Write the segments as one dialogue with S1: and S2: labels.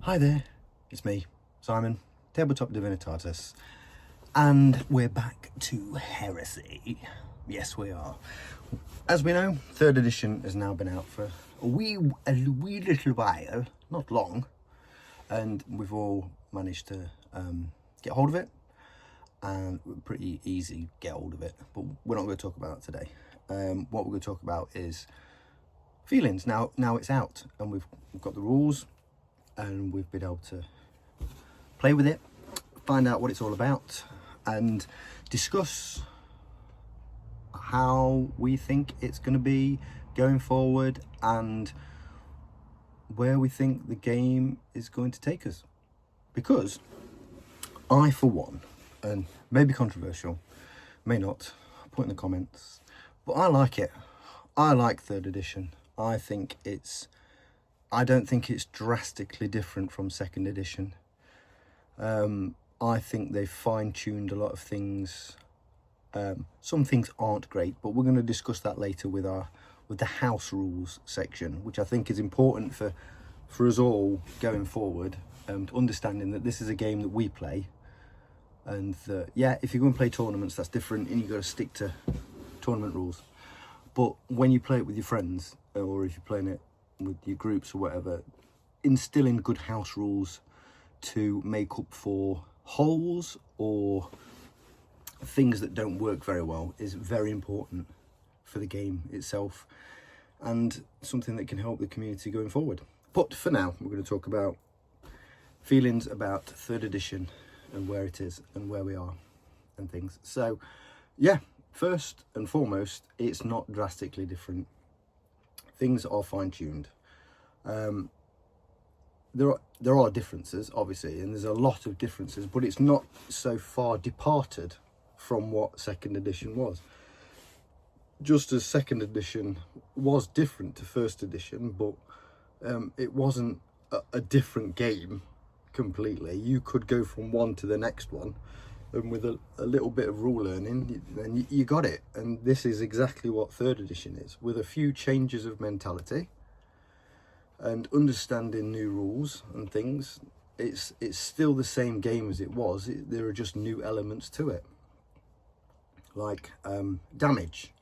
S1: Hi there, it's me, Simon, Tabletop Divinitatus, and we're back to Heresy. Yes, we are. As we know, 3rd edition has now been out for a wee little while, not long, and we've all managed to get hold of it, and pretty easy to get hold of it, but we're not going to talk about it today. What we're going to talk about is feelings. Now it's out, and we've got the rules, and we've been able to play with it, find out what it's all about, and discuss how we think it's going to be going forward and where we think the game is going to take us. Because I, for one, and maybe controversial, may not, put in the comments, but I like it. I like 3rd edition. I don't think it's drastically different from 2nd edition. I think they've fine-tuned a lot of things. Some things aren't great, but we're going to discuss that later with the house rules section, which I think is important for us all going forward, to understanding that this is a game that we play, and that, yeah, if you're going to play tournaments, that's different, and you've got to stick to tournament rules. But when you play it with your friends, or if you're playing it with your groups or whatever, instilling good house rules to make up for holes or things that don't work very well is very important for the game itself, and something that can help the community going forward. But for now, we're going to talk about feelings about 3rd edition and where it is and where we are and things. So yeah, first and foremost, it's not drastically different. Things are fine-tuned. There are differences, obviously, and there's a lot of differences, but it's not so far departed from what 2nd edition was. Just as 2nd edition was different to 1st edition, but it wasn't a different game completely. You could go from one to the next one, and with a little bit of rule learning, then you got it. And this is exactly what 3rd edition is, with a few changes of mentality and understanding new rules and things. It's still the same game as it was. There are just new elements to it, like damage.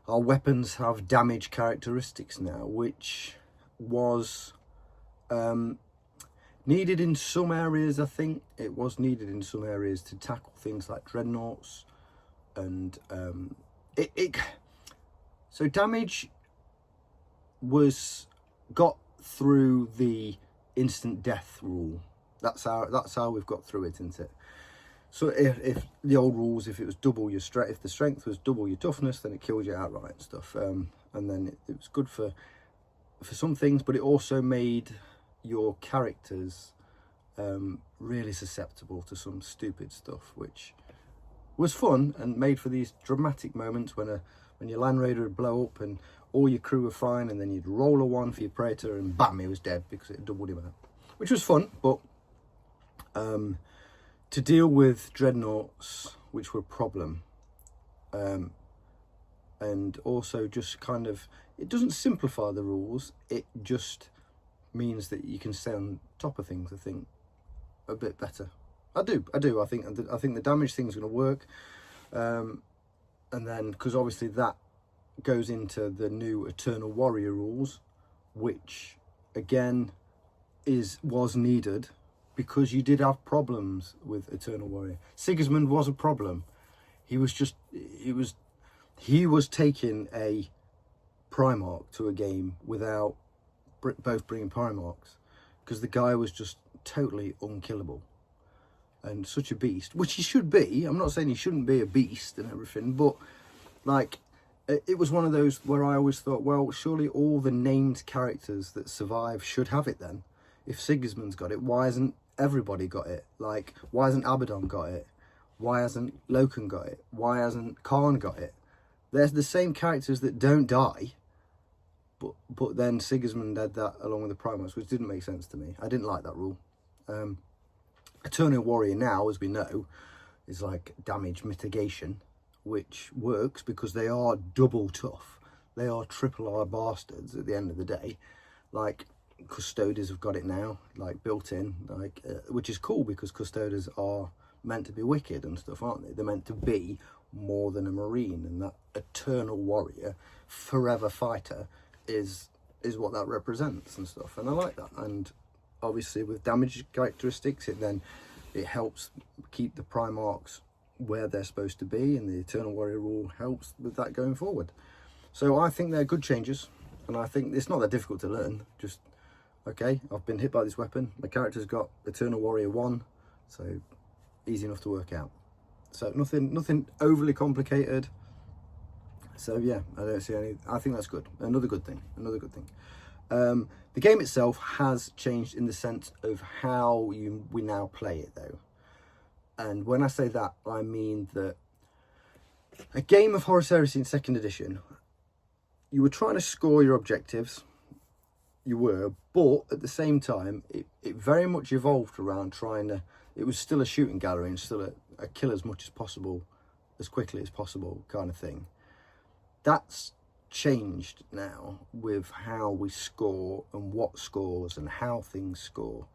S1: Our weapons have damage characteristics now, which was needed in some areas. I think it was needed in some areas to tackle things like dreadnoughts, and so damage got through the instant death rule. That's how we've got through it, isn't it? So if the old rules, if it was double your strength, if the strength was double your toughness, then it killed you outright and stuff. And then it was good for some things, but it also made your characters really susceptible to some stupid stuff, which was fun and made for these dramatic moments when your Land Raider would blow up and all your crew were fine, and then you'd roll a 1 for your Praetor and bam, he was dead because it doubled him out, which was fun. But to deal with dreadnoughts, which were a problem, and also just kind of, it doesn't simplify the rules, it just means that you can stay on top of things, I think, a bit better. I do. I think the damage thing's going to work, and then, because obviously that goes into the new Eternal Warrior rules, which again was needed, because you did have problems with Eternal Warrior. Sigismund was a problem. He was taking a Primarch to a game without both bringing Primarchs, because the guy was just totally unkillable and such a beast, which he should be. I'm not saying he shouldn't be a beast and everything, but like, it was one of those where I always thought, well, surely all the named characters that survive should have it then. If Sigismund's got it, why hasn't everybody got it? Like, why hasn't Abaddon got it? Why hasn't Loken got it? Why hasn't Khan got it? They're the same characters that don't die, but then Sigismund had that along with the Primarchs, which didn't make sense to me. I didn't like that rule. Eternal Warrior now, as we know, is like damage mitigation, which works because they are double tough. They are triple R bastards at the end of the day. Like, Custodes have got it now, like built in, like which is cool, because Custodes are meant to be wicked and stuff, aren't they? They're meant to be more than a marine, and that eternal warrior, forever fighter is what that represents and stuff. And I like that. And obviously with damage characteristics, it helps keep the Primarchs where they're supposed to be, and the eternal warrior rule helps with that going forward. So I think they're good changes, and I think it's not that difficult to learn. Just, okay, I've been hit by this weapon, my character's got eternal warrior 1, so easy enough to work out. So nothing overly complicated. So yeah, I don't see any. I think that's good. Another good thing. The game itself has changed in the sense of how we now play it, though. And when I say that, I mean that a game of Horus Heresy in 2nd edition, you were trying to score your objectives. You were, but at the same time, it very much evolved around trying to. It was still a shooting gallery and still a kill as much as possible, as quickly as possible kind of thing. That's changed now with how we score and what scores and how things score.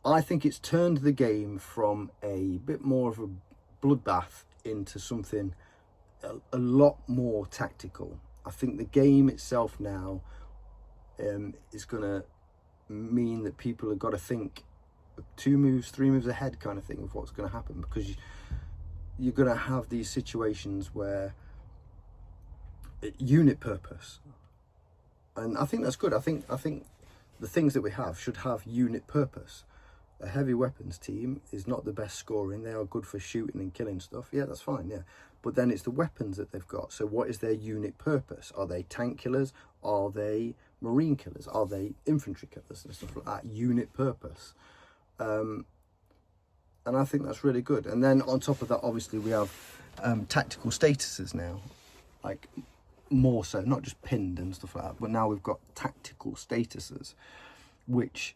S1: I think it's turned the game from a bit more of a bloodbath into something a lot more tactical. I think the game itself now is going to mean that people have got to think 2 moves, 3 moves ahead kind of thing of what's going to happen, because you're going to have these situations where unit purpose, and I think that's good. I think the things that we have should have unit purpose. A heavy weapons team is not the best scoring. They are good for shooting and killing stuff. Yeah, that's fine. Yeah, but then it's the weapons that they've got. So what is their unit purpose? Are they tank killers? Are they marine killers? Are they infantry killers and stuff like that? Unit purpose. And I think that's really good. And then on top of that, obviously we have tactical statuses now, like more so, not just pinned and stuff like that, but now we've got tactical statuses, which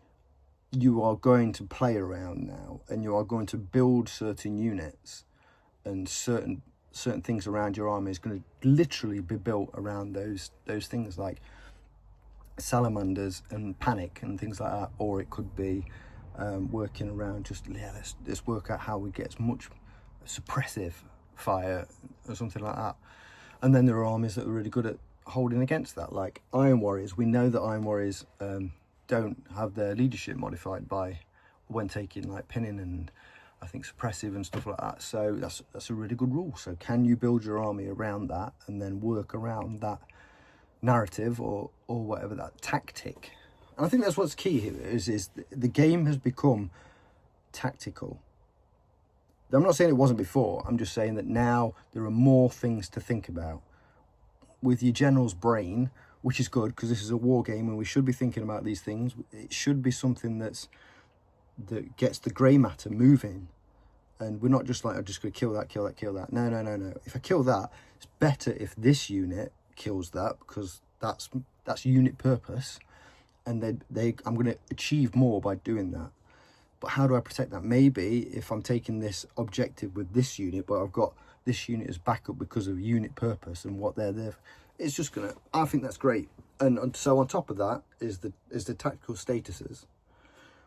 S1: you are going to play around now, and you are going to build certain units, and certain things around your army is going to literally be built around those things, like salamanders and panic and things like that. Or it could be working around just, yeah, let's work out how we get as much suppressive fire or something like that. And then there are armies that are really good at holding against that, like Iron Warriors. We know that Iron Warriors don't have their leadership modified by when taking like pinning and I think suppressive and stuff like that. So that's a really good rule. So can you build your army around that and then work around that narrative or whatever, that tactic? And I think that's what's key here is the game has become tactical. I'm not saying it wasn't before. I'm just saying that now there are more things to think about with your general's brain, which is good, because this is a war game and we should be thinking about these things. It should be something that gets the grey matter moving, and we're not just like, I'm just going to kill that. No. If I kill that, it's better if this unit kills that, because that's unit purpose, and I'm going to achieve more by doing that. But how do I protect that? Maybe if I'm taking this objective with this unit, but I've got this unit as backup because of unit purpose and what they're there for, it's just gonna, I think that's great. And so on top of that is the tactical statuses,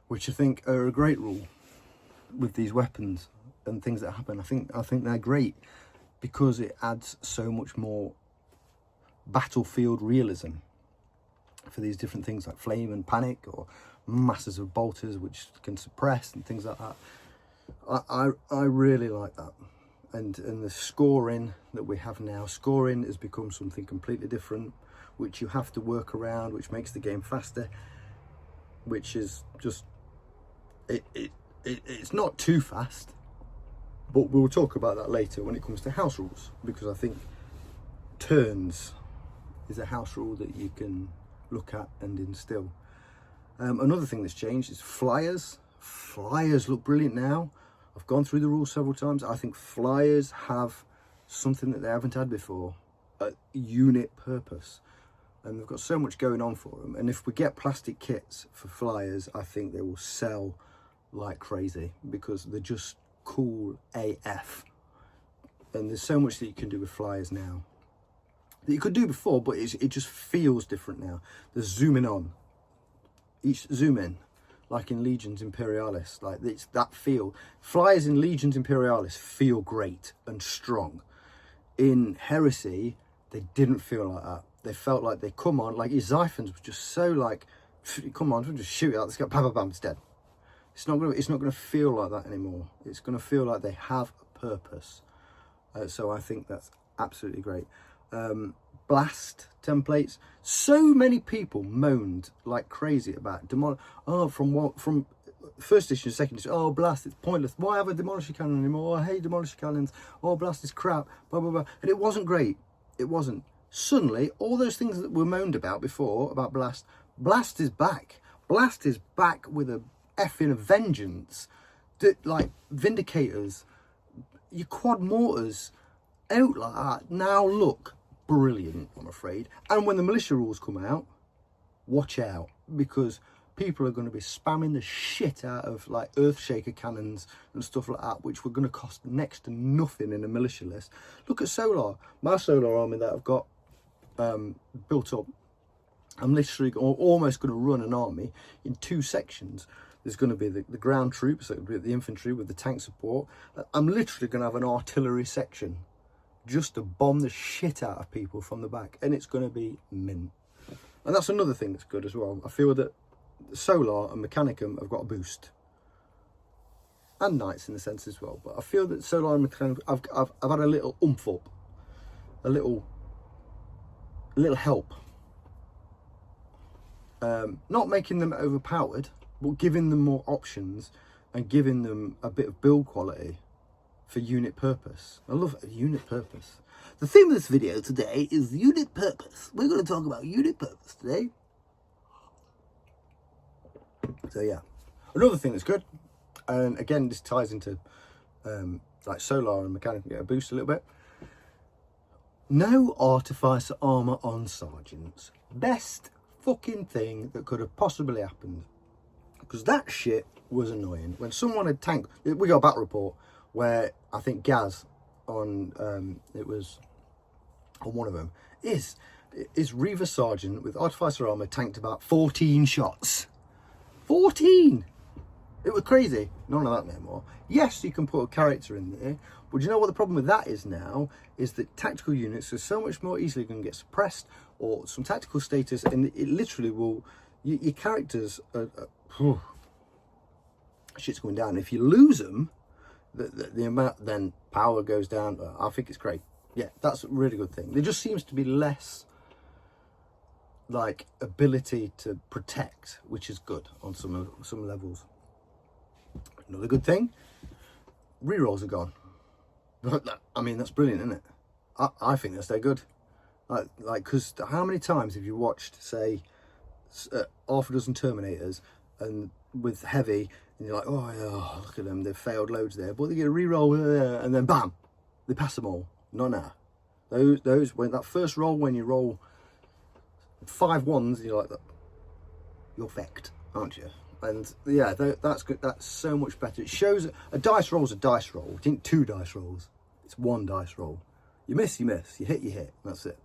S1: which I think are a great rule with these weapons and things that happen. I think they're great because it adds so much more battlefield realism for these different things like flame and panic, or masses of bolters which can suppress and things like that. I really like that. And the scoring that we have now, scoring has become something completely different, which you have to work around, which makes the game faster, which is just it's not too fast, but we'll talk about that later when it comes to house rules, because I think turns is a house rule that you can look at and instill. Another thing that's changed is flyers. Flyers look brilliant now. I've gone through the rules several times. I think flyers have something that they haven't had before, a unit purpose, and they've got so much going on for them. And if we get plastic kits for flyers, I think they will sell like crazy, because they're just cool AF. And there's so much that you can do with flyers now that you could do before, but it just feels different now. The zooming on, each zoom in, like in Legions Imperialis, like it's that feel. Flyers in Legions Imperialis feel great and strong. In Heresy, they didn't feel like that. They felt like they come on, like his Xiphons was just so like, come on, we'll just shoot it out, let's go, bam, bam, bam, it's dead. It's not gonna feel like that anymore. It's gonna feel like they have a purpose. So I think that's absolutely great. Blast templates. So many people moaned like crazy about from first edition to second edition. Oh, blast, it's pointless. Why have a demolisher cannon anymore? I hate demolisher cannons. Oh, blast is crap. Blah blah blah. And it wasn't great. It wasn't. Suddenly, all those things that were moaned about before about blast is back. Blast is back with a effing vengeance. Like Vindicators, your quad mortars out like that now look brilliant, I'm afraid. And when the militia rules come out, watch out, because people are going to be spamming the shit out of like Earthshaker cannons and stuff like that, which were going to cost next to nothing in a militia list. Look at Solar, my Solar army that I've got built up. I'm literally almost going to run an army in 2 sections. There's going to be the ground troops, so the infantry with the tank support. I'm literally going to have an artillery section just to bomb the shit out of people from the back, and it's going to be mint. And that's another thing that's good as well. I feel that Solar and Mechanicum have got a boost, and Knights in the sense as well. But I feel that Solar and Mechanicum, I've had a little oomph up, a little help. Not making them overpowered, but giving them more options and giving them a bit of build quality for unit purpose. I love unit purpose. The theme of this video today is unit purpose. We're going to talk about unit purpose today. So yeah, another thing that's good, and again this ties into like Solar and Mechanic get a boost a little bit. No artificer armor on sergeants. Best fucking thing that could have possibly happened, because that shit was annoying. When someone had tanked, we got a battle report where I think Gaz on it was on one of them is Reaver Sergeant with Artificer armor tanked about 14 shots. 14! It was crazy. None of that no more. Yes, you can put a character in there, but you know what the problem with that is now? Is that tactical units are so much more easily going to get suppressed, or some tactical status, and it literally will, your characters are shit's going down. If you lose them, the amount, then power goes down. I think it's great. Yeah, that's a really good thing. There just seems to be less like ability to protect, which is good on some levels. Another good thing, rerolls are gone. I mean, that's brilliant, isn't it? I think that's dead good. Like, because how many times have you watched, say, half a dozen Terminators and with heavy, and you're like, oh yeah, look at them, they've failed loads there, but they get a reroll, and then bam, they pass them all. No, no. Those when that first roll, when you roll 5 ones, you're like, you're fecked, aren't you? And yeah, that's good. That's so much better. It shows a dice roll's a dice roll. It ain't 2 dice rolls. It's 1 dice roll. You miss, you miss. You hit. That's it.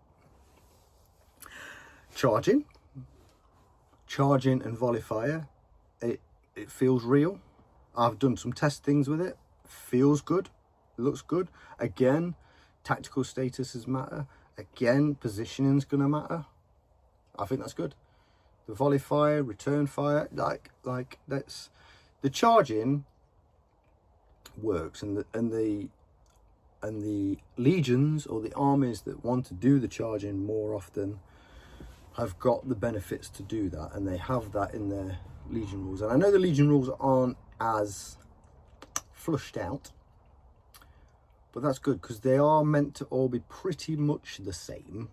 S1: Charging and volley fire. It feels real. I've done some test things with it. Feels good. It looks good. Again, tactical statuses matter. Again, positioning's gonna matter. I think that's good. The volley fire, return fire, like that's the charging works, and the legions or the armies that want to do the charging more often have got the benefits to do that, and they have that in their legion rules. And I know the legion rules aren't as flushed out, but that's good because they are meant to all be pretty much the same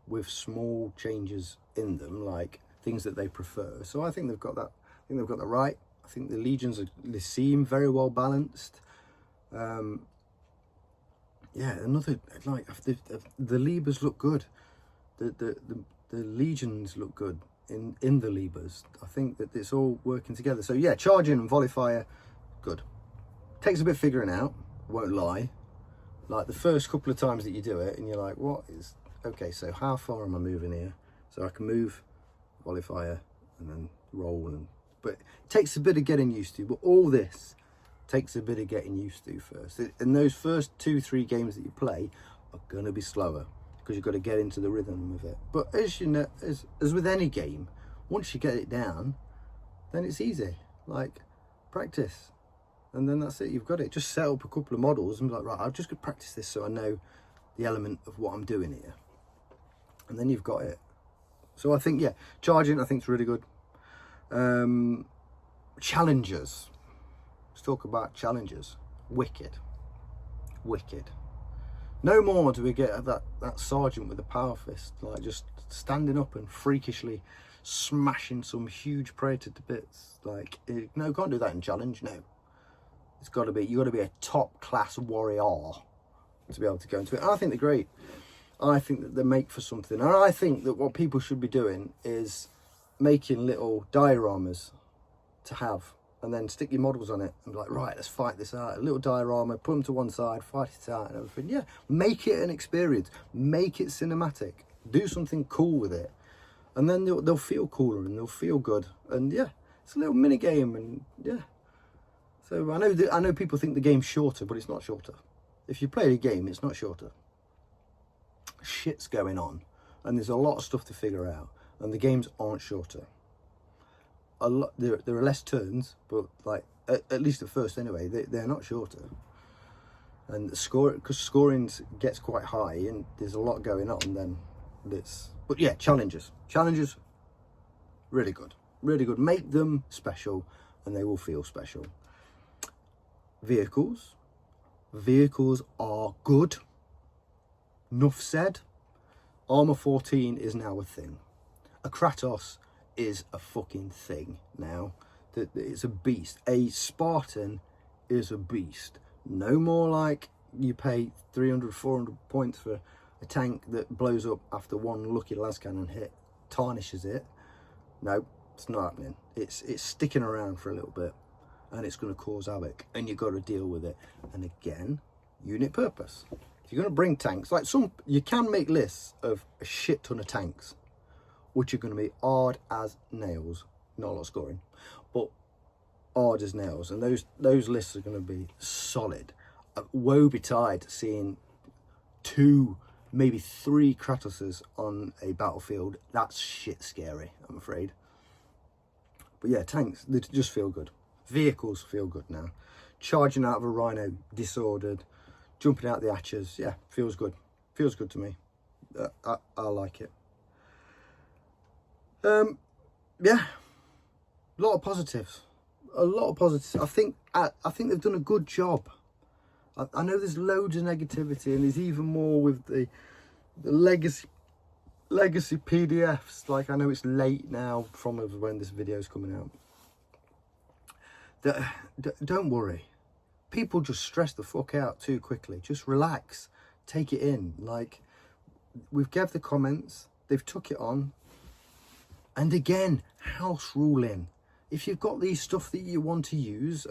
S1: with small changes in them, like things that they prefer. So I think they've got that. I think they've got that right. I think the legions they seem very well balanced. Yeah, another like the Libers look good. The legions look good in the Libers. I think that it's all working together. So yeah, charging and volley fire, good. Takes a bit figuring out. Won't lie. Like the first couple of times that you do it, and you're like, what is okay? So how far am I moving here? So I can move volley fire and then roll, but it takes a bit of getting used to. But all this takes a bit of getting used to first. And those first 2-3 games that you play are going to be slower because you've got to get into the rhythm of it. But as you know, as with any game, once you get it down, then it's easy. Like, practice, and then that's it. You've got it. Just set up a couple of models and be like, right, I've just got to practice this so I know the element of what I'm doing here, and then you've got it. So I think, yeah, charging I think is really good. Challenges. Let's talk about challenges. Wicked. No more do we get that sergeant with the power fist, like just standing up and freakishly smashing some huge praetor to bits. Like, no, can't do that in challenge. No, it's got to be, you got to be a top class warrior to be able to go into it. And I think they're great. I think that they make for something, and I think that what people should be doing is making little dioramas to have, and then stick your models on it and be like, right, let's fight this out. A little diorama, put them to one side, fight it out and everything. Yeah, make it an experience, make it cinematic, do something cool with it, and then they'll feel cooler and they'll feel good. And yeah, it's a little mini game, and yeah. So I know people think the game's shorter, but it's not shorter. If you play the game, it's not shorter. Shit's going on, and there's a lot of stuff to figure out, and the games aren't shorter. There are less turns, but like at least at first anyway, they're not shorter. And the because scoring gets quite high and there's a lot going on, then but yeah, challenges, really good. Make them special, and they will feel special. Vehicles are good. Enough said. Armor 14 is now a thing. A Kratos is a fucking thing now. That it's a beast. A Spartan is a beast. No more like you pay 300-400 points for a tank that blows up after one lucky lascannon hit, tarnishes it. No, it's not happening. It's sticking around for a little bit, and it's going to cause havoc, and you've got to deal with it. And again, unit purpose. If you're going to bring tanks, like you can make lists of a shit ton of tanks, which are going to be hard as nails. Not a lot of scoring, but hard as nails. And those lists are going to be solid. Woe betide seeing 2, maybe 3 Kratoses on a battlefield. That's shit scary, I'm afraid. But yeah, tanks, they just feel good. Vehicles feel good now. Charging out of a rhino, disordered. Jumping out the hatches, yeah, feels good. Feels good to me. I like it. Yeah, a lot of positives. I think they've done a good job. I know there's loads of negativity, and there's even more with the legacy PDFs. Like, I know it's late now from when this video is coming out. Don't worry. People just stress the fuck out too quickly. Just relax, take it in. Like, we've gave the comments, they've took it on. And again, house ruling. If you've got these stuff that you want to use,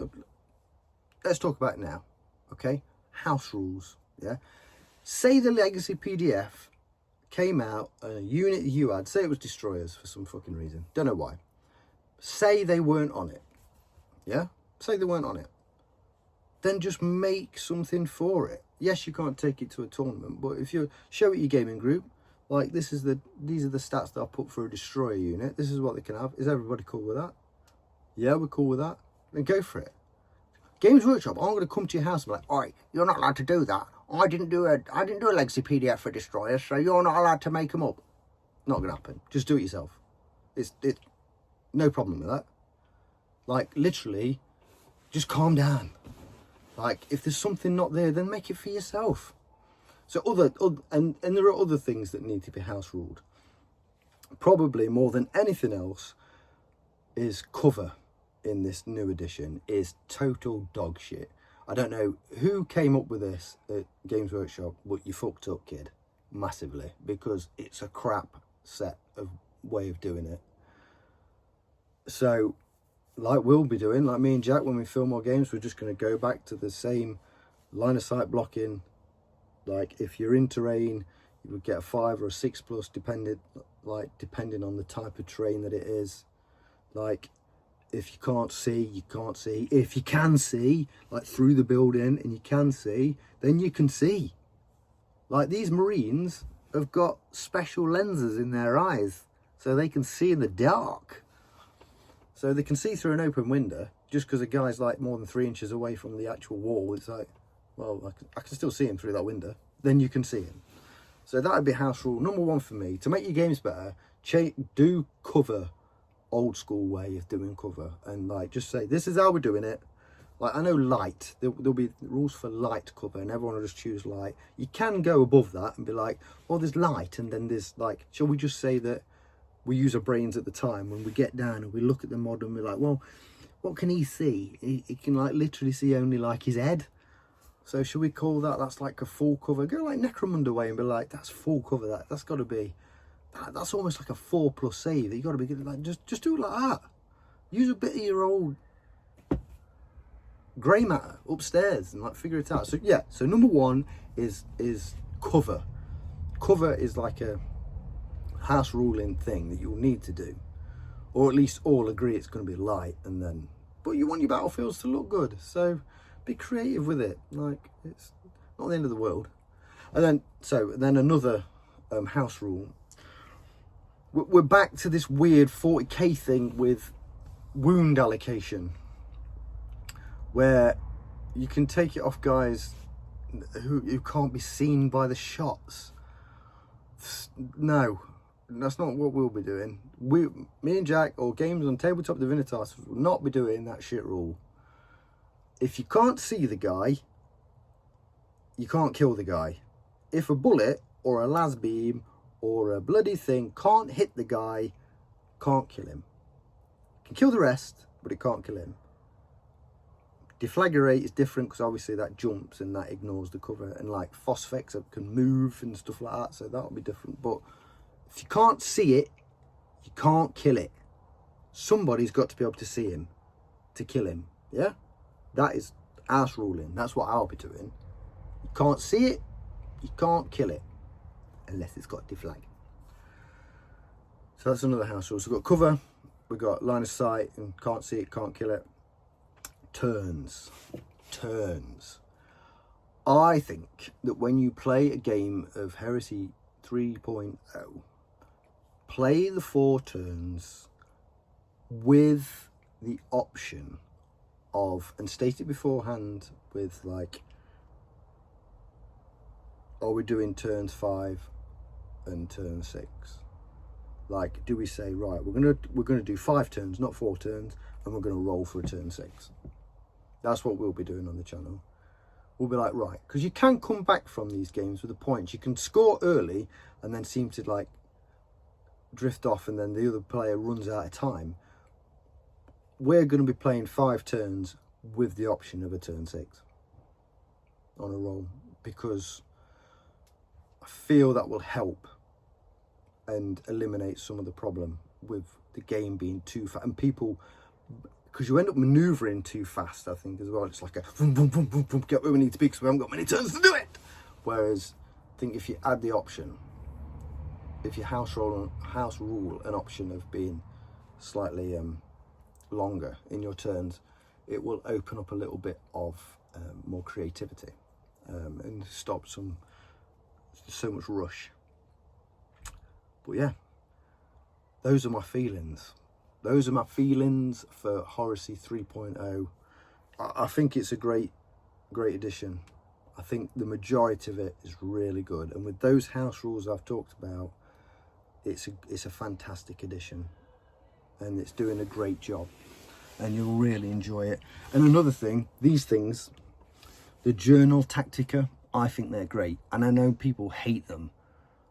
S1: let's talk about it now, okay? House rules, yeah? Say the legacy PDF came out, a unit you had, say it was destroyers for some fucking reason, don't know why. Say they weren't on it, yeah? Say they weren't on it. Then just make something for it. Yes, you can't take it to a tournament, but if you show it your gaming group, like these are the stats that I put for a destroyer unit. This is what they can have. Is everybody cool with that? Yeah, we're cool with that. Then go for it. Games Workshop aren't going to come to your house and be like, all right, you're not allowed to do that. I didn't do a legacy PDF for destroyers, so you're not allowed to make them up. Not going to happen. Just do it yourself. It's no problem with that. Like, literally, just calm down. Like, if there's something not there, then make it for yourself. So and there are other things that need to be house ruled. Probably more than anything else is cover in this new edition is total dog shit. I don't know who came up with this at Games Workshop, but you fucked up, kid, massively, because it's a crap set of way of doing it. So, like we'll be doing, like me and Jack, when we film our games, we're just going to go back to the same line of sight blocking. Like, if you're in terrain, you would get a 5 or a 6+, depending on the type of terrain that it is. Like, if you can't see, you can't see. If you can see, like through the building, and you can see, then you can see. Like, these Marines have got special lenses in their eyes so they can see in the dark. So they can see through an open window. Just because a guy's like more than 3 inches away from the actual wall, it's like, well, I can still see him through that window. Then you can see him. So that would be house rule number 1 for me. To make your games better, do cover old school way of doing cover, and like just say, this is how we're doing it. Like, I know light, there'll be rules for light cover, and everyone will just choose light. You can go above that and be like, well, there's light, and then there's like, shall we just say that we use our brains at the time when we get down and we look at the mod and we're like, well, what can he see? He can like literally see only like his head. So should we call that's like a full cover? Go like Necromunda way and be like, that's full cover. That's got to be, that's almost like a 4+ save. You got to be good. Like, just do it like that. Use a bit of your old grey matter upstairs and like figure it out. So yeah, so number 1 is cover. Cover is like a house ruling thing that you'll need to do, or at least all agree it's going to be light. And then, but you want your battlefields to look good, so be creative with it. Like, it's not the end of the world. And then another house rule. We're back to this weird 40k thing with wound allocation, where you can take it off guys who can't be seen by the shots. No, that's not what we'll be doing. Me and Jack, or games on Tabletop Divinitatus, will not be doing that shit rule. If you can't see the guy, you can't kill the guy. If a bullet or a las beam or a bloody thing can't hit the guy, can't kill him. It can kill the rest, but it can't kill him. Deflagrate is different because obviously that jumps and that ignores the cover, and like phosphex can move and stuff like that, so that'll be different. But if you can't see it, you can't kill it. Somebody's got to be able to see him to kill him. Yeah, that is house ruling. That's what I'll be doing. You can't see it, you can't kill it unless it's got deflag. So that's another house rule. So we've got cover, we've got line of sight, and can't see it, can't kill it. Turns. I think that when you play a game of Heresy 3.0, play the 4 turns with the option of, and state it beforehand with like, are we doing turns 5 and turn 6? Like, do we say, right, we're gonna do 5 turns, not 4 turns, and we're gonna roll for a turn 6? That's what we'll be doing on the channel. We'll be like, right, because you can come back from these games with the points. You can score early and then seem to like drift off, and then the other player runs out of time. We're going to be playing 5 turns with the option of a turn 6 on a roll, because I feel that will help and eliminate some of the problem with the game being too fast, and people, because you end up manoeuvring too fast, I think, as well. It's like a boom, boom, boom, boom, boom, get where we need to be because we haven't got many turns to do it. Whereas I think if you add the option, if you house rule an option of being slightly longer in your turns, it will open up a little bit of more creativity and stop so much rush. But yeah, those are my feelings. Those are my feelings for Horus Heresy 3.0. I think it's a great addition. I think the majority of it is really good. And with those house rules I've talked about, it's a fantastic addition. And it's doing a great job. And you'll really enjoy it. And another thing, these things, the Journal Tactica, I think they're great. And I know people hate them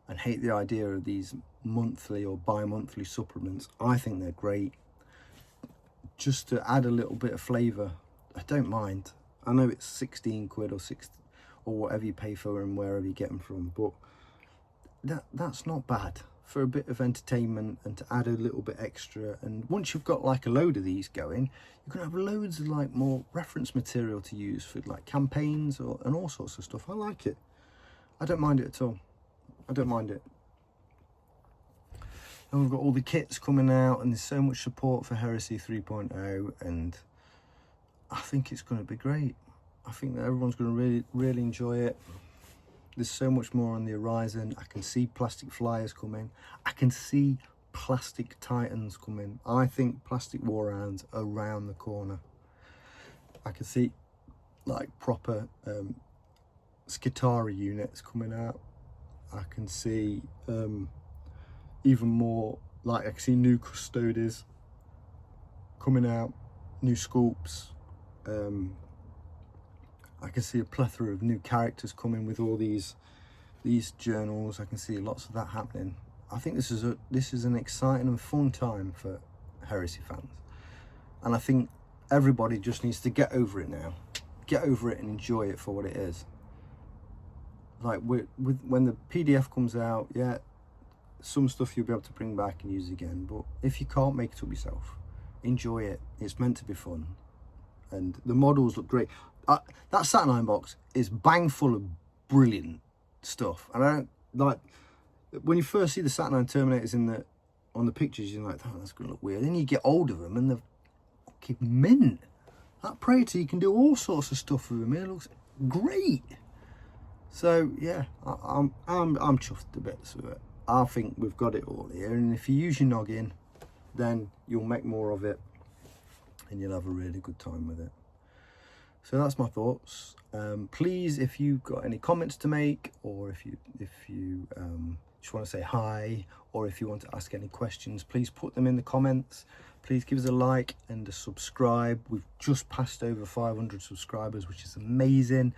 S1: and hate the idea of these monthly or bi-monthly supplements. I think they're great. Just to add a little bit of flavour, I don't mind. I know it's 16 quid or 60 or whatever you pay for and wherever you get them from, but that's not bad for a bit of entertainment and to add a little bit extra. And once you've got like a load of these going, you're gonna have loads of like more reference material to use for like campaigns and all sorts of stuff. I like it. I don't mind it at all. I don't mind it. And we've got all the kits coming out, and there's so much support for Heresy 3.0, and I think it's going to be great. I think that everyone's going to really enjoy it. There's so much more on the horizon. I can see plastic flyers coming. I can see plastic titans coming. I think plastic war rounds are around the corner. I can see like proper Skitari units coming out. I can see even more, like I can see new Custodes coming out, new Sculpts. I can see a plethora of new characters coming with all these journals. I can see lots of that happening. I think this is an exciting and fun time for Heresy fans, and I think everybody just needs to get over it now. Get over it and enjoy it for what it is. Like when the PDF comes out, yeah, some stuff you'll be able to bring back and use again, but if you can't make it up yourself, enjoy it. It's meant to be fun, and the models look great. That Saturnine box is bang full of brilliant stuff, and I don't like when you first see the Saturnine Terminators on the pictures, you're like, oh, that's gonna look weird. Then you get hold of them and they're fucking mint. That Praetor, you can do all sorts of stuff with him. It looks great. So yeah, I'm chuffed to bits with it. I think we've got it all here, and if you use your noggin, then you'll make more of it, and you'll have a really good time with it. So that's my thoughts. Please, if you've got any comments to make, or if you just want to say hi, or if you want to ask any questions, please put them in the comments. Please give us a like and a subscribe. We've just passed over 500 subscribers, which is amazing.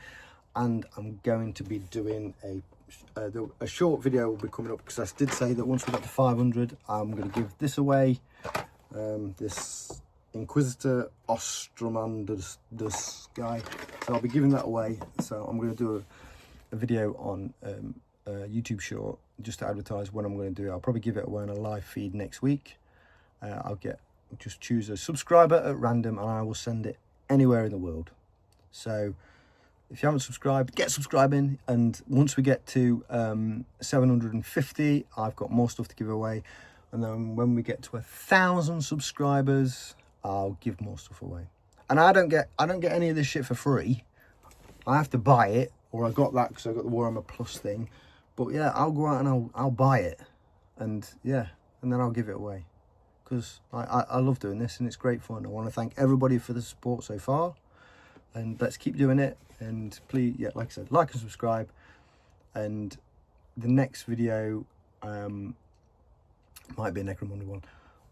S1: And I'm going to be doing a short video will be coming up, because I did say that once we got to 500, I'm going to give this away. This Inquisitor Ostromandus guy. So I'll be giving that away. So I'm going to do a video on a YouTube short just to advertise when I'm going to do it. I'll probably give it away on a live feed next week. I'll just choose a subscriber at random, and I will send it anywhere in the world. So if you haven't subscribed, get subscribing, and once we get to 750, I've got more stuff to give away, and then when we get to 1,000 subscribers, I'll give more stuff away. And I don't get any of this shit for free. I have to buy it, or I got that because I got the Warhammer Plus thing. But yeah, I'll go out and I'll buy it, and yeah, and then I'll give it away, because I love doing this and it's great fun. I want to thank everybody for the support so far, and let's keep doing it. And please, yeah, like I said, like and subscribe. And the next video might be a Necromunda one,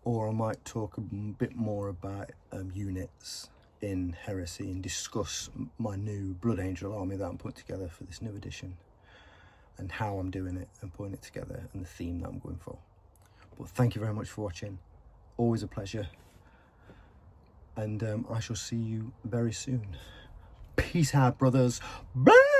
S1: or I might talk a bit more about units in Heresy and discuss my new Blood Angel army that I'm putting together for this new edition, and how I'm doing it and putting it together, and the theme that I'm going for. But thank you very much for watching. Always a pleasure. And I shall see you very soon. Peace out, brothers. Bye.